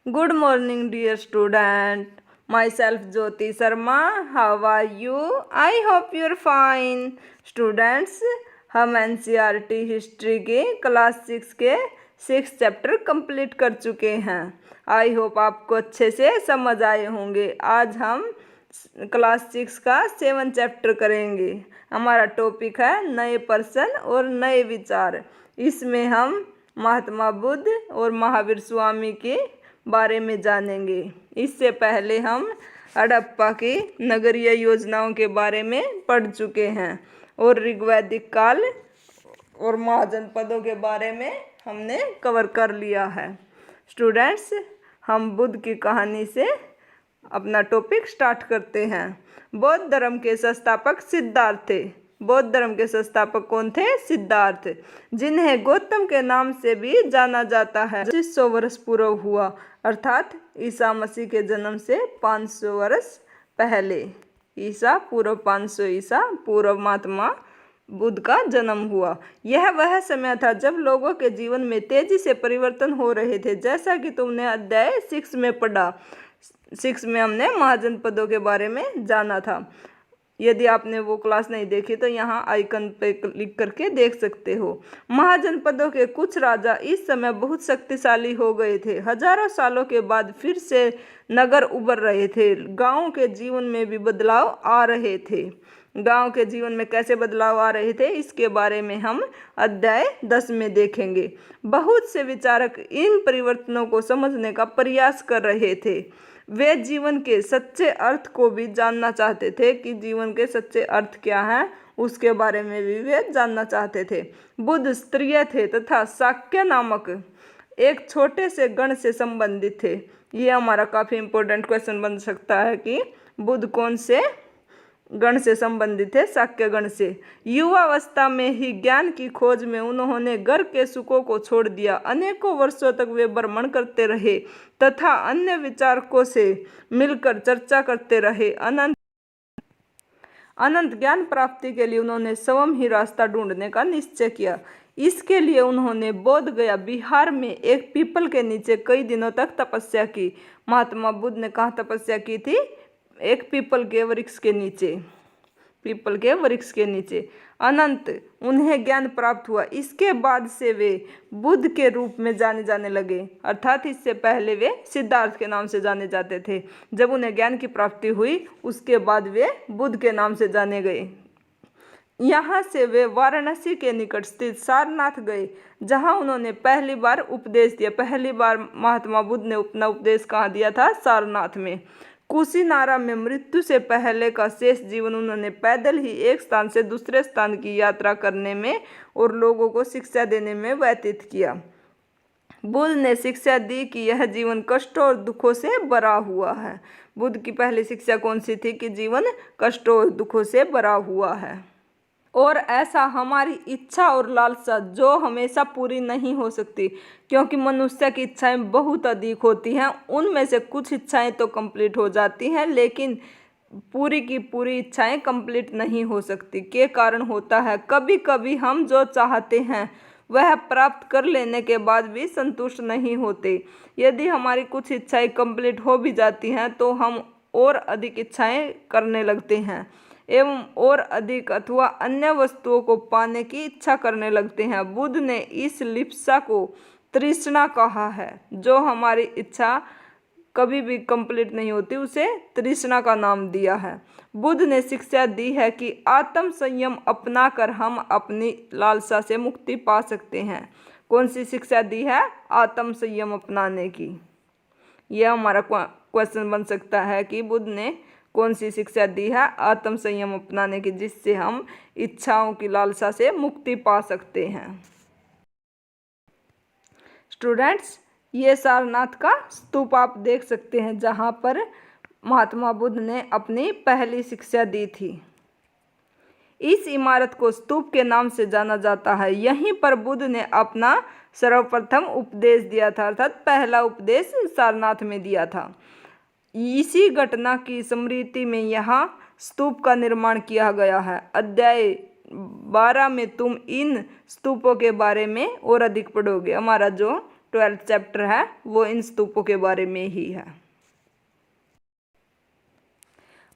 Good morning, dear student. Myself Jyoti Sharma. How are you? I hope you're fine. Students, हम NCERT history के class 6 के 6 chapter complete कर चुके हैं। I hope आपको अच्छे से समझ आए होंगे। आज हम क्लास 6 का 7 चैप्टर करेंगे। हमारा टॉपिक है नए पर्सन और नए विचार। इसमें हम महात्मा बुद्ध और महावीर स्वामी के बारे में जानेंगे। इससे पहले हम हड़प्पा की नगरीय योजनाओं के बारे में पढ़ चुके हैं और ऋग्वैदिक काल और महाजनपदों के बारे में हमने कवर कर लिया है। स्टूडेंट्स, हम बुद्ध की कहानी से अपना टॉपिक स्टार्ट करते हैं। बौद्ध धर्म के संस्थापक सिद्धार्थ थे। बौद्ध धर्म के संस्थापक कौन थे? सिद्धार्थ, जिन्हें गौतम के नाम से भी जाना जाता है। 2500 वर्ष पूर्व हुआ, अर्थात ईसा मसीह के जन्म से 500 वर्ष पहले। ईसा पूर्व 500 ईसा पूर्व महात्मा बुद्ध का जन्म हुआ। यह वह समय था जब लोगों के जीवन में तेजी से परिवर्तन हो रहे थे, जैसा कि तुमने अध्याय 6 में पढ़ा। 6 में हमने महाजनपदों के बारे में जाना था। यदि आपने वो क्लास नहीं देखी तो यहाँ आइकन पे क्लिक करके देख सकते हो। महाजनपदों के कुछ राजा इस समय बहुत शक्तिशाली हो गए थे। हजारों सालों के बाद फिर से नगर उभर रहे थे। गाँव के जीवन में भी बदलाव आ रहे थे। गांव के जीवन में कैसे बदलाव आ रहे थे, इसके बारे में हम अध्याय 10 में देखेंगे। बहुत से विचारक इन परिवर्तनों को समझने का प्रयास कर रहे थे। वे जीवन के सच्चे अर्थ को भी जानना चाहते थे कि जीवन के सच्चे अर्थ क्या हैं, उसके बारे में भी वे जानना चाहते थे। बुद्ध क्षत्रिय थे तथा शाक्य नामक एक छोटे से गण से संबंधित थे। ये हमारा काफ़ी इम्पोर्टेंट क्वेश्चन बन सकता है कि बुद्ध कौन से गण से संबंधित है? शाक्य गण से। युवावस्था में ही ज्ञान की खोज में उन्होंने घर के सुखों को छोड़ दिया। अनेकों वर्षों तक वे भ्रमण करते रहे तथा अन्य विचारकों से मिलकर चर्चा करते रहे। अनंत ज्ञान प्राप्ति के लिए उन्होंने स्वयं ही रास्ता ढूंढने का निश्चय किया। इसके लिए उन्होंने बोध गया बिहार में एक पीपल के नीचे कई दिनों तक तपस्या की। महात्मा बुद्ध ने कहाँ तपस्या की थी? एक पीपल के वृक्ष के नीचे। पीपल के वृक्ष के नीचे अनंत उन्हें ज्ञान प्राप्त हुआ। इसके बाद से वे बुद्ध के रूप में जाने जाने लगे, अर्थात इससे पहले वे सिद्धार्थ के नाम से जाने जाते थे। जब उन्हें ज्ञान की प्राप्ति हुई उसके बाद वे बुद्ध के नाम से जाने गए। यहाँ से वे वाराणसी के निकट स्थित सारनाथ गए, जहाँ उन्होंने पहली बार उपदेश दिया। पहली बार महात्मा बुद्ध ने अपना उपदेश कहाँ दिया था? सारनाथ में। कुशीनारा में मृत्यु से पहले का शेष जीवन उन्होंने पैदल ही एक स्थान से दूसरे स्थान की यात्रा करने में और लोगों को शिक्षा देने में व्यतीत किया। बुद्ध ने शिक्षा दी कि यह जीवन कष्टों और दुखों से भरा हुआ है। बुद्ध की पहली शिक्षा कौन सी थी? कि जीवन कष्टों और दुखों से भरा हुआ है और ऐसा हमारी इच्छा और लालसा जो हमेशा पूरी नहीं हो सकती, क्योंकि मनुष्य की इच्छाएं बहुत अधिक होती हैं। उनमें से कुछ इच्छाएं तो कंप्लीट हो जाती हैं, लेकिन पूरी की पूरी इच्छाएं कंप्लीट नहीं हो सकती। के कारण होता है कभी कभी हम जो चाहते हैं वह प्राप्त कर लेने के बाद भी संतुष्ट नहीं होते। यदि हमारी कुछ इच्छाएं कंप्लीट हो भी जाती हैं तो हम और अधिक इच्छाएं करने लगते हैं एवं और अधिक अथवा अन्य वस्तुओं को पाने की इच्छा करने लगते हैं। बुद्ध ने इस लिप्सा को तृष्णा कहा है। जो हमारी इच्छा कभी भी कंप्लीट नहीं होती उसे तृष्णा का नाम दिया है। बुद्ध ने शिक्षा दी है कि आत्म संयम अपनाकर हम अपनी लालसा से मुक्ति पा सकते हैं। कौन सी शिक्षा दी है? आत्म संयम अपनाने की। यह हमारा क्वेश्चन बन सकता है कि बुद्ध ने कौन सी शिक्षा दी है? आत्म संयम अपनाने की, जिससे हम इच्छाओं की लालसा से मुक्ति पा सकते हैं। स्टूडेंट्स, ये सारनाथ का स्तूप आप देख सकते हैं, जहाँ पर महात्मा बुद्ध ने अपनी पहली शिक्षा दी थी। इस इमारत को स्तूप के नाम से जाना जाता है। यहीं पर बुद्ध ने अपना सर्वप्रथम उपदेश दिया था, अर्थात पहला उपदेश सारनाथ में दिया था। इसी घटना की स्मृति में यहाँ स्तूप का निर्माण किया गया है। अध्याय 12 में तुम इन स्तूपों के बारे में और अधिक पढ़ोगे। हमारा जो 12th चैप्टर है वो इन स्तूपों के बारे में ही है।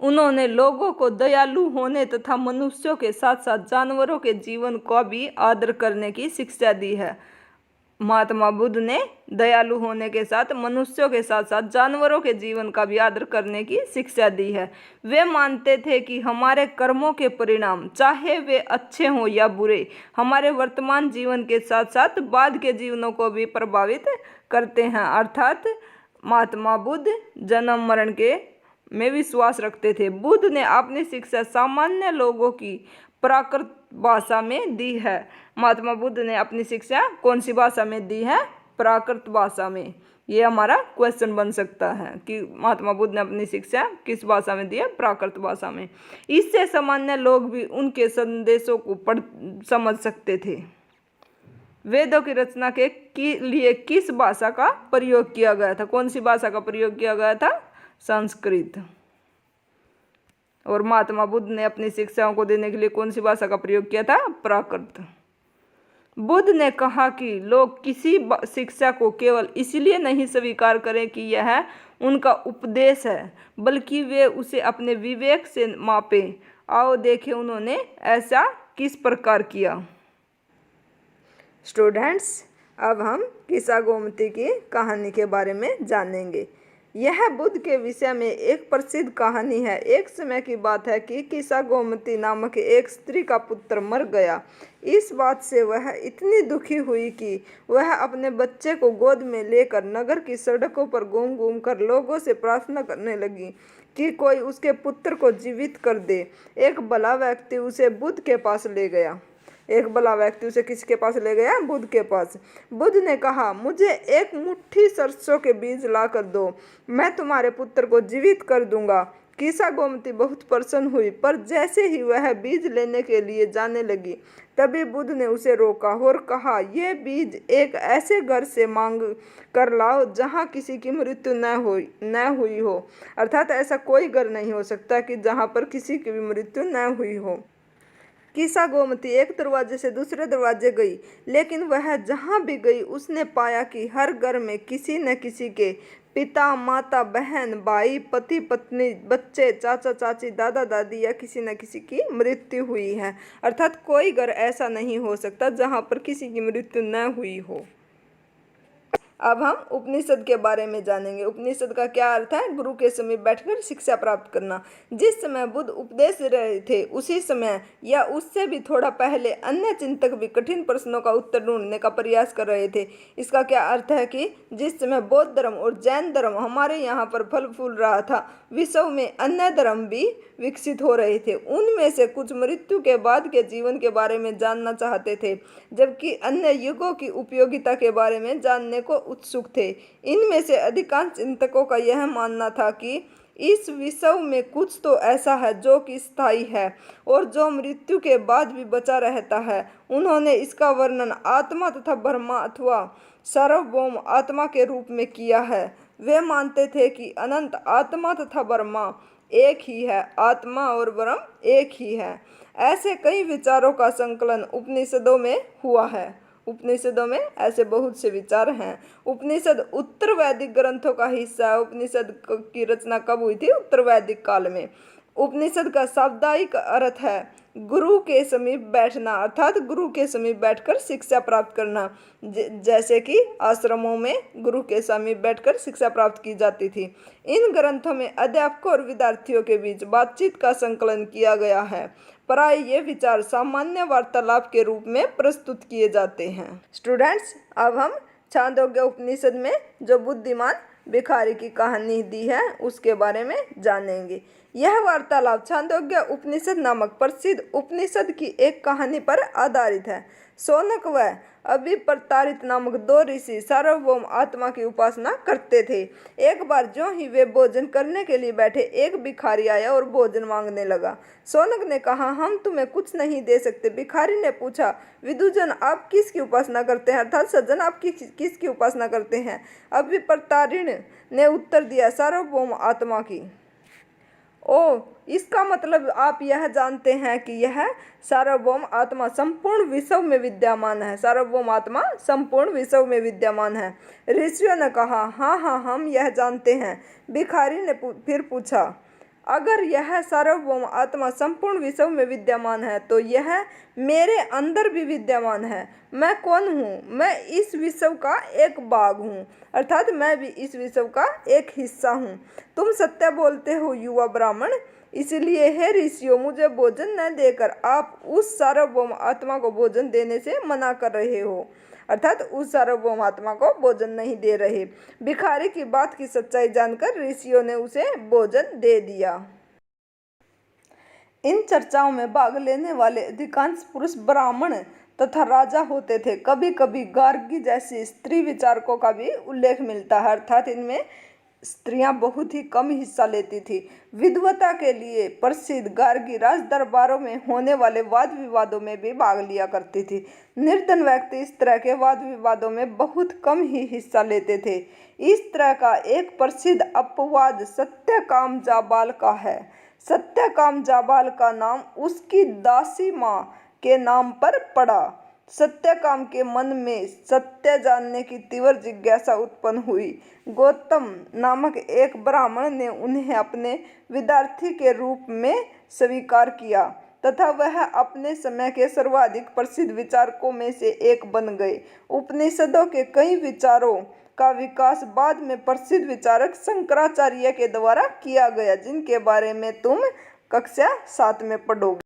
उन्होंने लोगों को दयालु होने तथा मनुष्यों के साथ साथ जानवरों के जीवन को भी आदर करने की शिक्षा दी है। महात्मा बुद्ध ने दयालु होने के साथ मनुष्यों के साथ साथ जानवरों के जीवन का भी आदर करने की शिक्षा दी है। वे मानते थे कि हमारे कर्मों के परिणाम, चाहे वे अच्छे हों या बुरे, हमारे वर्तमान जीवन के साथ साथ बाद के जीवनों को भी प्रभावित करते हैं। अर्थात महात्मा बुद्ध जन्म मरण के में विश्वास रखते थे। बुद्ध ने अपनी शिक्षा सामान्य लोगों की प्राकृत भाषा में दी है। महात्मा बुद्ध ने अपनी शिक्षा कौन सी भाषा में दी है? प्राकृत भाषा में। ये हमारा क्वेश्चन बन सकता है कि महात्मा बुद्ध ने अपनी शिक्षा किस भाषा में दी है? प्राकृत भाषा में। इससे सामान्य लोग भी उनके संदेशों को पढ़ समझ सकते थे। वेदों की रचना के लिए किस भाषा का प्रयोग किया गया था? कौन सी भाषा का प्रयोग किया गया था? संस्कृत। और महात्मा बुद्ध ने अपनी शिक्षाओं को देने के लिए कौन सी भाषा का प्रयोग किया था? प्राकृत। बुद्ध ने कहा कि लोग किसी शिक्षा को केवल इसलिए नहीं स्वीकार करें कि यह उनका उपदेश है, बल्कि वे उसे अपने विवेक से मापें। आओ देखें उन्होंने ऐसा किस प्रकार किया। स्टूडेंट्स, अब हम किस्सा गोमती की कहानी के बारे में जानेंगे। यह बुद्ध के विषय में एक प्रसिद्ध कहानी है। एक समय की बात है कि किस्सा गोमती नामक एक स्त्री का पुत्र मर गया। इस बात से वह इतनी दुखी हुई कि वह अपने बच्चे को गोद में लेकर नगर की सड़कों पर घूम घूम कर लोगों से प्रार्थना करने लगी कि कोई उसके पुत्र को जीवित कर दे। एक भला व्यक्ति उसे बुद्ध के पास ले गया। किसके पास ले गया? बुद्ध के पास। बुद्ध ने कहा, मुझे एक मुट्ठी सरसों के बीज ला कर दो, मैं तुम्हारे पुत्र को जीवित कर दूंगा। किस्सा गोमती बहुत प्रसन्न हुई, पर जैसे ही वह बीज लेने के लिए जाने लगी, तभी बुद्ध ने उसे रोका और कहा, ये बीज एक ऐसे घर से मांग कर लाओ जहाँ किसी की मृत्यु न हुई हो। अर्थात ऐसा कोई घर नहीं हो सकता कि जहाँ पर किसी की भी मृत्यु न हुई हो। किस्सा गोमती एक दरवाजे से दूसरे दरवाजे गई, लेकिन वह जहाँ भी गई उसने पाया कि हर घर में किसी न किसी के पिता, माता, बहन, भाई, पति, पत्नी, बच्चे, चाचा, चाची, दादा, दादी या किसी न किसी की मृत्यु हुई है। अर्थात कोई घर ऐसा नहीं हो सकता जहाँ पर किसी की मृत्यु न हुई हो। अब हम उपनिषद के बारे में जानेंगे। उपनिषद का क्या अर्थ है? गुरु के समीप बैठकर शिक्षा प्राप्त करना। जिस समय बुद्ध उपदेश दे रहे थे उसी समय या उससे भी थोड़ा पहले अन्य चिंतक भी कठिन प्रश्नों का उत्तर ढूंढने का प्रयास कर रहे थे। इसका क्या अर्थ है कि जिस समय बौद्ध धर्म और जैन धर्म हमारे यहाँ पर फल फूल रहा था, विश्व में अन्य धर्म भी विकसित हो रहे थे। उनमें से कुछ मृत्यु के बाद के जीवन के बारे में जानना चाहते थे, जबकि अन्य युगों की उपयोगिता के बारे में जानने को उत्सुक थे। इनमें से अधिकांश चिंतकों का यह मानना था कि इस विश्व में कुछ तो ऐसा है जो कि स्थायी है और जो मृत्यु के बाद भी बचा रहता है। उन्होंने इसका वर्णन आत्मा तथा ब्रह्मा अथवा सार्वभौम आत्मा के रूप में किया है। वे मानते थे कि अनंत आत्मा तथा ब्रह्मा एक ही है, आत्मा और ब्रह्म एक ही है। ऐसे कई विचारों का संकलन उपनिषदों में हुआ है। उपनिषदों में ऐसे बहुत से विचार हैं। उपनिषद उत्तर वैदिक ग्रंथों का हिस्सा है। उपनिषद की रचना कब हुई थी? उत्तर वैदिक काल में। उपनिषद का शाब्दिक अर्थ है गुरु के समीप बैठना, अर्थात गुरु के समीप बैठकर शिक्षा प्राप्त करना। जैसे कि आश्रमों में गुरु के समीप बैठकर शिक्षा प्राप्त की जाती थी। इन ग्रंथों में अध्यापकों और विद्यार्थियों के बीच बातचीत का संकलन किया गया है। प्राय ये विचार सामान्य वार्तालाप के रूप में प्रस्तुत किए जाते हैं। स्टूडेंट्स, अब हम छांदोग्य उपनिषद में जो बुद्धिमान भिखारी की कहानी दी है उसके बारे में जानेंगे। यह वार्तालाप छांदोग्य उपनिषद नामक प्रसिद्ध उपनिषद की एक कहानी पर आधारित है। शौनक व अभिप्रतारित नामक दो ऋषि सार्वभौम आत्मा की उपासना करते थे। एक बार जो ही वे भोजन करने के लिए बैठे, एक भिखारी आया और भोजन मांगने लगा। शौनक ने कहा, हम तुम्हें कुछ नहीं दे सकते। भिखारी ने पूछा, विदुजन आप किसकी उपासना करते हैं? अर्थात सज्जन आप किसकी उपासना करते हैं? अभिप्रतारिण ने उत्तर दिया, सार्वभौम आत्मा की। ओ, इसका मतलब आप यह जानते हैं कि यह सार्वभौम आत्मा संपूर्ण विश्व में विद्यमान है। सार्वभौम आत्मा संपूर्ण विश्व में विद्यमान है। ऋषियों ने कहा, हाँ हाँ, हम यह जानते हैं। भिखारी ने फिर पूछा, अगर यह सार्वभौम आत्मा संपूर्ण विश्व में विद्यमान है तो यह मेरे अंदर भी विद्यमान है। मैं कौन हूँ? मैं इस विश्व का एक भाग हूँ, अर्थात मैं भी इस विश्व का एक हिस्सा हूँ। तुम सत्य बोलते हो युवा ब्राह्मण, इसलिए हे ऋषियों, मुझे भोजन न देकर आप उस सार्वभौम आत्मा को भोजन देने से मना कर रहे हो, अर्थात उस सार्वभौम आत्मा को भोजन नहीं दे रहे। भिखारी की बात की सच्चाई जानकर ऋषियों ने उसे भोजन दे दिया। इन चर्चाओं में भाग लेने वाले अधिकांश पुरुष ब्राह्मण तथा राजा होते थे। कभी कभी गार्गी जैसी स्त्री विचारकों का भी उल्लेख मिलता है, अर्थात इनमें स्त्रियां बहुत ही कम हिस्सा लेती थी। विद्वता के लिए प्रसिद्ध गार्गी राज दरबारों में होने वाले वाद विवादों में भी भाग लिया करती थी। निर्धन व्यक्ति इस तरह के वाद विवादों में बहुत कम ही हिस्सा लेते थे। इस तरह का एक प्रसिद्ध अपवाद सत्यकाम जाबाल का है। सत्यकाम जाबाल का नाम उसकी दासी माँ के नाम पर पड़ा। सत्यकाम के मन में सत्य जानने की तीव्र जिज्ञासा उत्पन्न हुई। गौतम नामक एक ब्राह्मण ने उन्हें अपने विद्यार्थी के रूप में स्वीकार किया तथा वह अपने समय के सर्वाधिक प्रसिद्ध विचारकों में से एक बन गए। उपनिषदों के कई विचारों का विकास बाद में प्रसिद्ध विचारक शंकराचार्य के द्वारा किया गया, जिनके बारे में तुम कक्षा 7 में पढ़ोगे।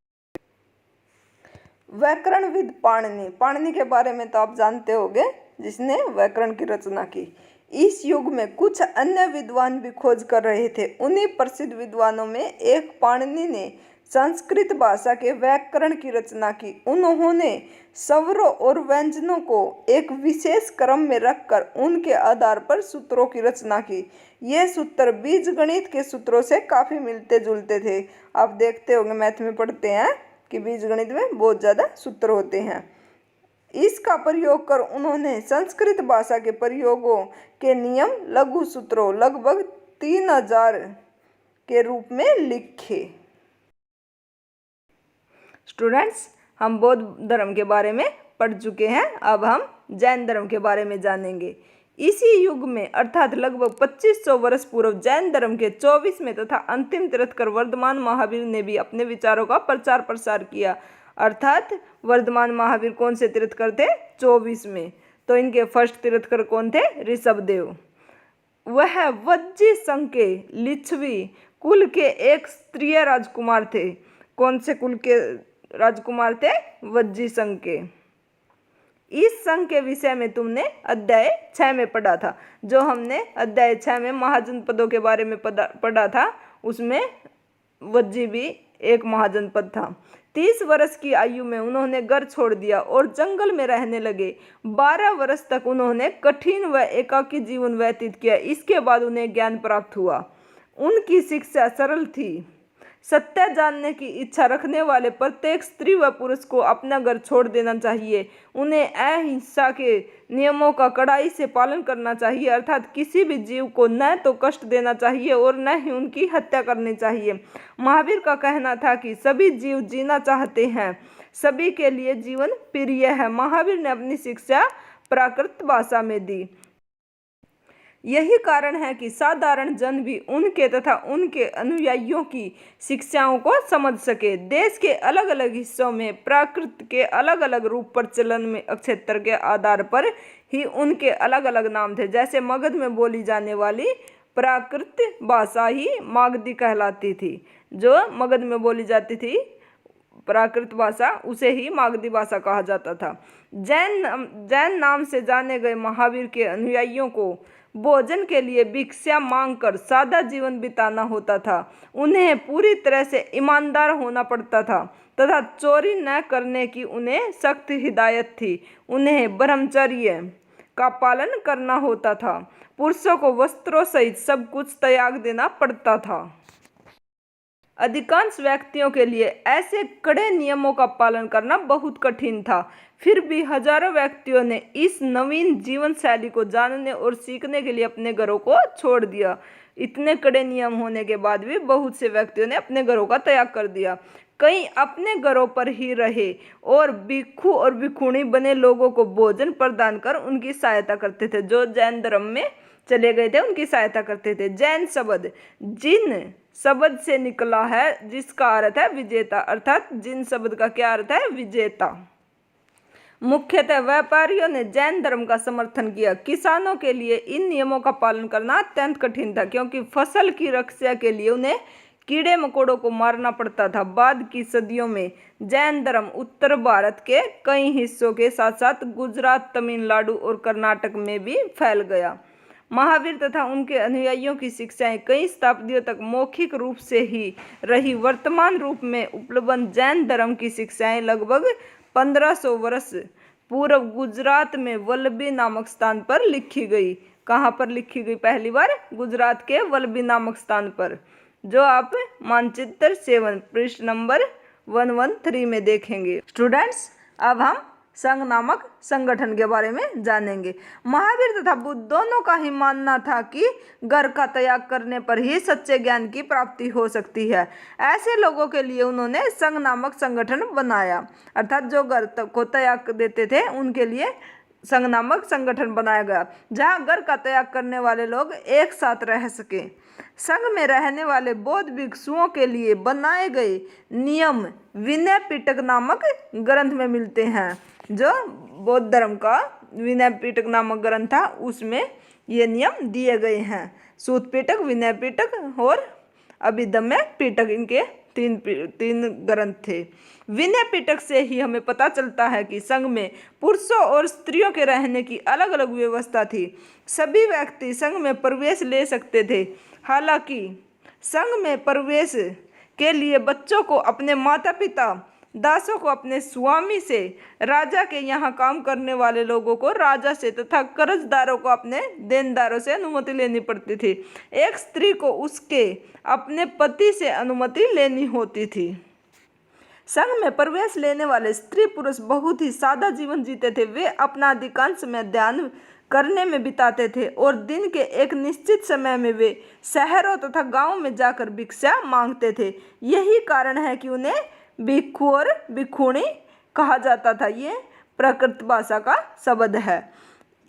व्याकरणविद पाणिनि, पाणिनि के बारे में तो आप जानते होंगे, जिसने व्याकरण की रचना की। इस युग में कुछ अन्य विद्वान भी खोज कर रहे थे। उन्हीं प्रसिद्ध विद्वानों में एक पाणिनि ने संस्कृत भाषा के व्याकरण की रचना की। उन्होंने स्वरों और व्यंजनों को एक विशेष क्रम में रखकर उनके आधार पर सूत्रों की रचना की। ये सूत्र बीजगणित के सूत्रों से काफ़ी मिलते जुलते थे। आप देखते होंगे, मैथ में पढ़ते हैं कि बीजगणित में बहुत ज़्यादा सूत्र होते हैं। इसका प्रयोग कर उन्होंने संस्कृत भाषा के प्रयोगों के नियम लघु सूत्रों लगभग 3000 के रूप में लिखे। स्टूडेंट्स, हम बौद्ध धर्म के बारे में पढ़ चुके हैं। अब हम जैन धर्म के बारे में जानेंगे। इसी युग में अर्थात लगभग 2500 वर्ष पूर्व जैन धर्म के 24वें तथा अंतिम तीर्थंकर वर्धमान महावीर ने भी अपने विचारों का प्रचार प्रसार किया। अर्थात वर्धमान महावीर कौन से तीर्थंकर थे? 24वें। तो इनके फर्स्ट तीर्थंकर कौन थे? ऋषभदेव। वह वज्जी संघ के लिच्छवी कुल के एक स्त्रीय राजकुमार थे। कौन से कुल के राजकुमार थे? वज्जी संघ के। इस संघ के विषय में तुमने अध्याय 6 में पढ़ा था। जो हमने अध्याय 6 में महाजनपदों के बारे में पढ़ा था, उसमें वज्जी भी एक महाजनपद था। 30 वर्ष की आयु में उन्होंने घर छोड़ दिया और जंगल में रहने लगे। 12 वर्ष तक उन्होंने कठिन व एकाकी जीवन व्यतीत किया। इसके बाद उन्हें ज्ञान प्राप्त हुआ। उनकी शिक्षा सरल थी। सत्य जानने की इच्छा रखने वाले प्रत्येक स्त्री व पुरुष को अपना घर छोड़ देना चाहिए। उन्हें अहिंसा के नियमों का कड़ाई से पालन करना चाहिए, अर्थात किसी भी जीव को न तो कष्ट देना चाहिए और न ही उनकी हत्या करनी चाहिए। महावीर का कहना था कि सभी जीव जीना चाहते हैं, सभी के लिए जीवन प्रिय है। महावीर ने अपनी शिक्षा प्राकृत भाषा में दी। यही कारण है कि साधारण जन भी उनके तथा उनके अनुयायियों की शिक्षाओं को समझ सके। देश के अलग अलग हिस्सों में प्राकृत के अलग अलग रूप प्रचलन में क्षेत्र के आधार पर ही उनके अलग अलग नाम थे। जैसे मगध में बोली जाने वाली प्राकृत भाषा ही मागधी कहलाती थी। जो मगध में बोली जाती थी प्राकृत भाषा, उसे ही मागधी भाषा कहा जाता था। जैन नाम से जाने गए महावीर के अनुयायियों को भोजन के लिए भिक्षा मांगकर सादा जीवन बिताना होता था। उन्हें पूरी तरह से ईमानदार होना पड़ता था तथा चोरी न करने की उन्हें सख्त हिदायत थी। उन्हें ब्रह्मचर्य का पालन करना होता था। पुरुषों को वस्त्रों सहित सब कुछ त्याग देना पड़ता था। अधिकांश व्यक्तियों के लिए ऐसे कड़े नियमों का पालन करना बहुत कठिन था। फिर भी हजारों व्यक्तियों ने इस नवीन जीवन शैली को जानने और सीखने के लिए अपने घरों को छोड़ दिया। इतने कड़े नियम होने के बाद भी बहुत से व्यक्तियों ने अपने घरों का त्याग कर दिया। कई अपने घरों पर ही रहे और भिक्षु और भिक्षुणी बने लोगों को भोजन प्रदान कर उनकी सहायता करते थे। जो जैन धर्म में चले गए थे उनकी सहायता करते थे। जैन शब्द जिन शब्द से निकला है, जिसका अर्थ है विजेता, अर्थात जिन शब्द का क्या अर्थ है? विजेता। मुख्यतः व्यापारियों ने जैन धर्म का समर्थन किया। किसानों के लिए इन नियमों का पालन करना अत्यंत कठिन था, क्योंकि फसल की रक्षा के लिए उन्हें कीड़े मकोड़ों को मारना पड़ता था। बाद की सदियों में जैन धर्म उत्तर भारत के कई हिस्सों के साथ साथ गुजरात, तमिलनाडु और कर्नाटक में भी फैल गया। महावीर तथा उनके अनुयायियों की शिक्षाएं कई शताब्दियों तक मौखिक रूप से ही रही। वर्तमान रूप में उपलब्ध जैन धर्म की शिक्षाएं लगभग 1500 वर्ष पूर्व गुजरात में वल्लभी नामक स्थान पर लिखी गई। कहाँ पर लिखी गई? पहली बार गुजरात के वल्लभी नामक स्थान पर, जो आप मानचित्र 7 पृष्ठ नंबर 113 में देखेंगे। स्टूडेंट्स, अब हम संघ नामक संगठन के बारे में जानेंगे। महावीर तथा बुद्ध दोनों का ही मानना था कि घर का त्याग करने पर ही सच्चे ज्ञान की प्राप्ति हो सकती है। ऐसे लोगों के लिए उन्होंने संघ नामक संगठन बनाया, अर्थात जो घर को त्याग देते थे उनके लिए संघ नामक संगठन बनाया गया, जहां घर का त्याग करने वाले लोग एक साथ रह सके। संघ में रहने वाले बौद्ध भिक्षुओं के लिए बनाए गए नियम विनय पिटक नामक ग्रंथ में मिलते हैं। जो बौद्ध धर्म का विनय पिटक नामक ग्रंथ था उसमें ये नियम दिए गए हैं। सूत पिटक, विनय पिटक और अभिधम्य पिटक, इनके तीन ग्रंथ थे। विनय पिटक से ही हमें पता चलता है कि संघ में पुरुषों और स्त्रियों के रहने की अलग अलग व्यवस्था थी। सभी व्यक्ति संघ में प्रवेश ले सकते थे। हालांकि संघ में प्रवेश के लिए बच्चों को अपने माता पिता, दासों को अपने स्वामी से, राजा के यहाँ काम करने वाले लोगों को राजा से तथा कर्जदारों को अपने देनदारों से अनुमति लेनी पड़ती थी। एक स्त्री को उसके अपने पति से अनुमति लेनी होती थी। संघ में प्रवेश लेने वाले स्त्री पुरुष बहुत ही सादा जीवन जीते थे। वे अपना अधिकांश समय ध्यान करने में बिताते थे और दिन के एक निश्चित समय में वे शहरों तथा गांवों में जाकर भिक्षा मांगते थे। यही कारण है कि उन्हें भिक्षु और भिक्षुणी कहा जाता था। ये प्राकृत भाषा का शब्द है।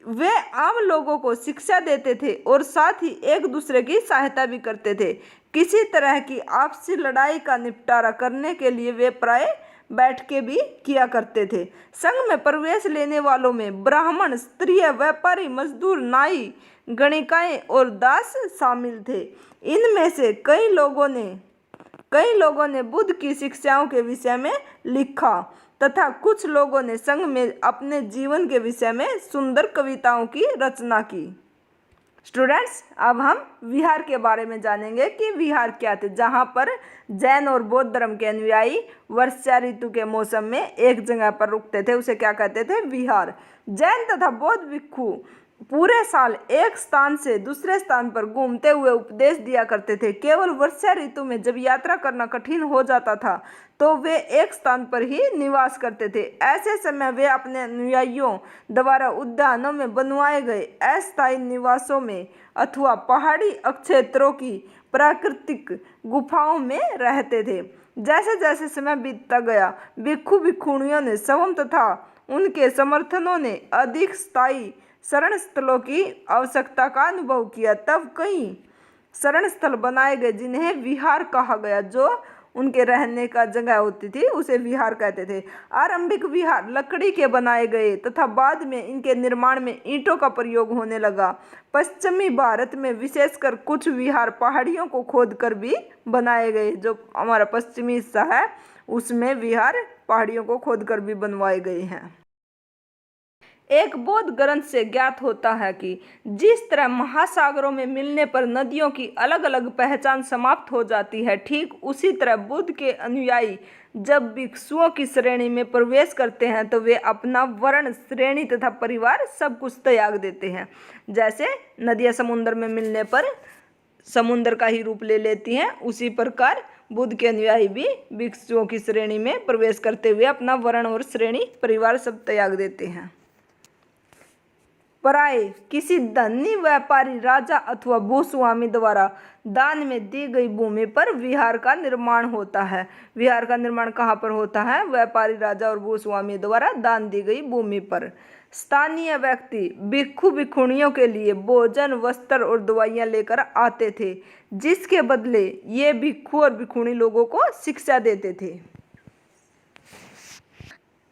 वे आम लोगों को शिक्षा देते थे और साथ ही एक दूसरे की सहायता भी करते थे। किसी तरह की आपसी लड़ाई का निपटारा करने के लिए वे प्राय बैठ के भी किया करते थे। संघ में प्रवेश लेने वालों में ब्राह्मण, स्त्रियां, व्यापारी, मजदूर, नाई, गणिकाएं और दास शामिल थे। इनमें से कई लोगों ने बुद्ध की शिक्षाओं के विषय में लिखा तथा कुछ लोगों ने संघ में अपने जीवन के विषय में सुंदर कविताओं की रचना की। स्टूडेंट्स, अब हम विहार के बारे में जानेंगे कि विहार क्या थे, जहाँ पर जैन और बौद्ध धर्म के अनुयायी वर्षा ऋतु के मौसम में एक जगह पर रुकते थे। उसे क्या कहते थे? विहार। जैन तथा बौद्ध भिक्षु पूरे साल एक स्थान से दूसरे स्थान पर घूमते हुए उपदेश दिया करते थे। केवल वर्षा ऋतु में जब यात्रा करना कठिन हो जाता था तो वे एक स्थान पर ही निवास करते थे। ऐसे समय वे अपने अनुयायियों द्वारा उद्यानों में बनवाए गए अस्थायी निवासों में अथवा पहाड़ी क्षेत्रों की प्राकृतिक गुफाओं में रहते थे। जैसे जैसे समय बीतता गया, भिक्षु भिक्षुणियों ने स्वयं तथा उनके समर्थनों ने अधिक स्थायी शरण स्थलों की आवश्यकता का अनुभव किया। तब कई शरण स्थल बनाए गए जिन्हें विहार कहा गया। जो उनके रहने का जगह होती थी उसे विहार कहते थे। आरंभिक विहार लकड़ी के बनाए गए तथा बाद में इनके निर्माण में ईंटों का प्रयोग होने लगा। पश्चिमी भारत में विशेषकर कुछ विहार पहाड़ियों को खोदकर भी बनाए गए। जो हमारा पश्चिमी हिस्सा है उसमें विहार पहाड़ियों को खोदकर भी बनवाए गए हैं। एक बौद्ध ग्रंथ से ज्ञात होता है कि जिस तरह महासागरों में मिलने पर नदियों की अलग अलग पहचान समाप्त हो जाती है, ठीक उसी तरह बुद्ध के अनुयायी जब भिक्षुओं की श्रेणी में प्रवेश करते हैं तो वे अपना वर्ण, श्रेणी तथा परिवार सब कुछ त्याग देते हैं। जैसे नदियाँ समुद्र में मिलने पर समुद्र का ही रूप ले लेती हैं, उसी प्रकार बुद्ध के अनुयायी भी भिक्षुओं की श्रेणी में प्रवेश करते हुए अपना वर्ण और श्रेणी परिवार सब त्याग देते हैं। पराये किसी धनी व्यापारी राजा अथवा भूस्वामी द्वारा दान में दी गई भूमि पर विहार का निर्माण होता है। विहार का निर्माण कहाँ पर होता है? व्यापारी राजा और भूस्वामी द्वारा दान दी गई भूमि पर। स्थानीय व्यक्ति भिक्षु भिक्षुणियों के लिए भोजन, वस्त्र और दवाइयाँ लेकर आते थे, जिसके बदले ये भिक्षु और भिक्षुणी लोगों को शिक्षा देते थे।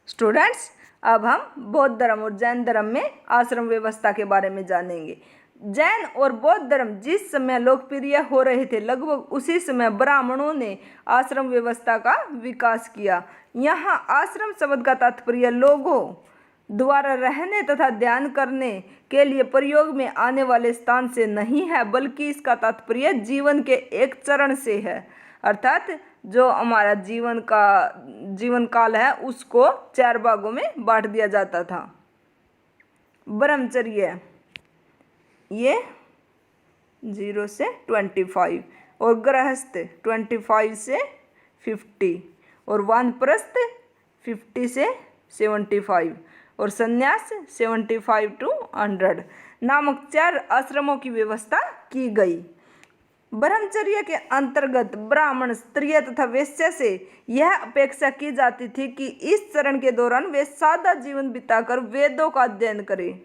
स्टूडेंट्स, अब हम बौद्ध धर्म और जैन धर्म में आश्रम व्यवस्था के बारे में जानेंगे। जैन और बौद्ध धर्म जिस समय लोकप्रिय हो रहे थे, लगभग उसी समय ब्राह्मणों ने आश्रम व्यवस्था का विकास किया। यहाँ आश्रम शब्द का तात्पर्य लोगों द्वारा रहने तथा ध्यान करने के लिए प्रयोग में आने वाले स्थान से नहीं है, बल्कि इसका तात्पर्य जीवन के एक चरण से है। अर्थात जो हमारा जीवन काल है उसको 4 भागों में बांट दिया जाता था। ब्रह्मचर्य ये 0 से 25 और गृहस्थ 25 से 50 और वानप्रस्थ 50 से 75 और संन्यास 75 to 100 नामक 4 आश्रमों की व्यवस्था की गई। ब्रह्मचर्य के अंतर्गत ब्राह्मण, स्त्रिय तथा वेश्या से यह अपेक्षा की जाती थी कि इस चरण के दौरान वे सादा जीवन बिताकर वेदों का अध्ययन करें।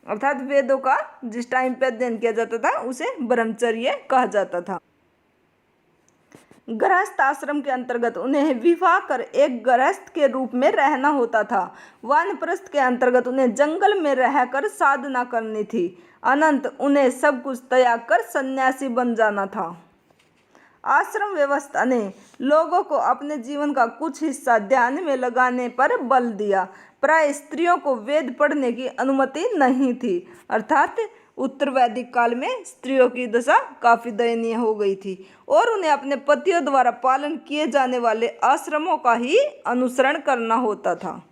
अर्थात वेदों का जिस टाइम पे अध्ययन किया जाता था उसे ब्रह्मचर्य कहा जाता था। गृहस्थ आश्रम के अंतर्गत उन्हें विवाह कर एक गृहस्थ के रूप में रहना होता था। वानप्रस्थ के अंतर्गत उन्हें जंगल में रहकर साधना करनी थी। अनंत उन्हें सब कुछ त्याग कर सन्यासी बन जाना था। आश्रम व्यवस्था ने लोगों को अपने जीवन का कुछ हिस्सा ध्यान में लगाने पर बल दिया। प्राय स्त्रियों को वेद पढ़ने की अनुमति नहीं थी। अर्थात उत्तर वैदिक काल में स्त्रियों की दशा काफ़ी दयनीय हो गई थी और उन्हें अपने पतियों द्वारा पालन किए जाने वाले आश्रमों का ही अनुसरण करना होता था।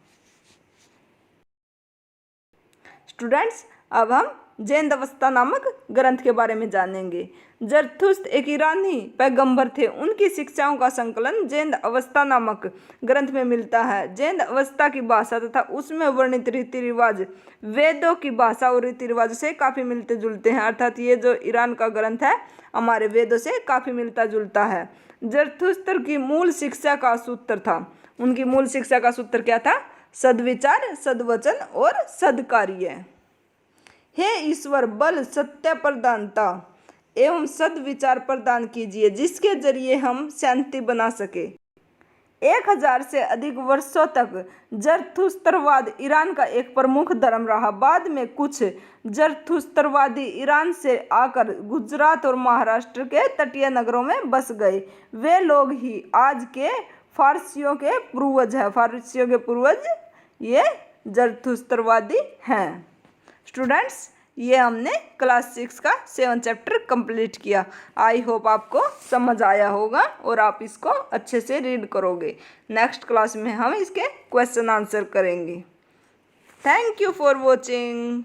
स्टूडेंट्स, अब हम जैन अवस्था नामक ग्रंथ के बारे में जानेंगे। जरथुस्त्र एक ईरानी पैगंबर थे। उनकी शिक्षाओं का संकलन जैन अवस्था नामक ग्रंथ में मिलता है। जैन अवस्था की भाषा तथा उसमें वर्णित रीति रिवाज वेदों की भाषा और रीति रिवाज से काफ़ी मिलते जुलते हैं। अर्थात ये जो ईरान का ग्रंथ है हमारे वेदों से काफ़ी मिलता जुलता है। जरथुस्त्र की मूल शिक्षा का सूत्र था। उनकी मूल शिक्षा का सूत्र क्या था? सद्विचार, सद्वचन और सद्कार्य। हे ईश्वर, बल, सत्य प्रदानता एवं सद्विचार प्रदान कीजिए, जिसके जरिए हम शांति बना सके। 1000 से अधिक वर्षों तक जरथुस्त्रवाद ईरान का एक प्रमुख धर्म रहा। बाद में कुछ जरथुस्त्रवादी ईरान से आकर गुजरात और महाराष्ट्र के तटीय नगरों में बस गए। वे लोग ही आज के फारसियों के पूर्वज हैं। फारसियों के पूर्वज ये जरथुस्त्रवादी हैं। स्टूडेंट्स, ये हमने क्लास 6 का 7 चैप्टर कंप्लीट किया। आई होप आपको समझ आया होगा और आप इसको अच्छे से रीड करोगे। नेक्स्ट क्लास में हम इसके क्वेश्चन आंसर करेंगे। Thank you for watching.